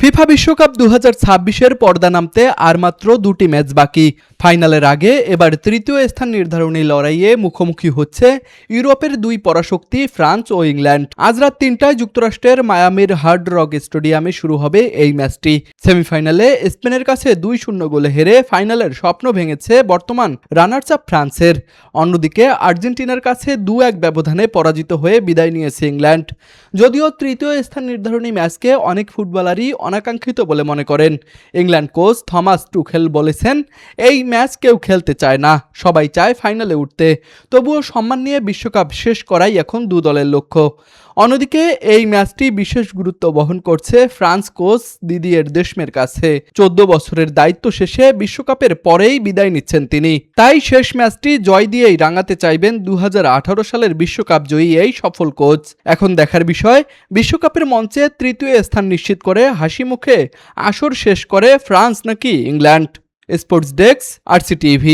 FIFA বিশ্বকাপ 2026-এর পর্দা নামতে আর মাত্র দুটি ম্যাচ বাকি। ফাইনালের আগে এবার তৃতীয় স্থান নির্ধারণী লড়াইয়ে মুখোমুখি হচ্ছে ইউরোপের দুই পরাশক্তি ফ্রান্স ও ইংল্যান্ড। আজ রাত 3টায় যুক্তরাষ্ট্রের মায়ামির হার্ড রক স্টেডিয়ামে শুরু হবে এই ম্যাচটি। সেমিফাইনালে স্পেনের কাছে 2-0 গোলে হেরে ফাইনালের স্বপ্ন ভেঙেছে বর্তমান রানার্স আপ ফ্রান্সের। অন্যদিকে আর্জেন্টিনার কাছে 2-1 ব্যবধানে পরাজিত হয়ে বিদায় নিয়েছে ইংল্যান্ড। যদিও তৃতীয় স্থান নির্ধারণী ম্যাচকে অনেক ফুটবলারই অনাকাঙ্ক্ষিত বলে মনে করেন। ইংল্যান্ড কোচ থমাস টুখেল বলেছেন, এই ম্যাচ কেউ খেলতে চায় না, সবাই চায় ফাইনালে উঠতে। তবুও সম্মান নিয়ে বিশ্বকাপ শেষ করাই এখন দু দলের লক্ষ্য। অন্যদিকে এই ম্যাচটি বিশেষ গুরুত্ব বহন করছে ফ্রান্স কোচ দিদিয়ের দেশমের কাছে। 14 বছরের দায়িত্ব শেষে বিশ্বকাপের পরেই বিদায় নিচ্ছেন তিনি। তাই শেষ ম্যাচটি জয় দিয়েই রাঙাতে চাইবেন 2018 সালের বিশ্বকাপ জয়ী এই সফল কোচ। এখন দেখার বিষয়, বিশ্বকাপের মঞ্চে তৃতীয় স্থান নিশ্চিত করে হাসি মুখে আসর শেষ করে ফ্রান্স নাকি ইংল্যান্ড। Sports desk, RCTV।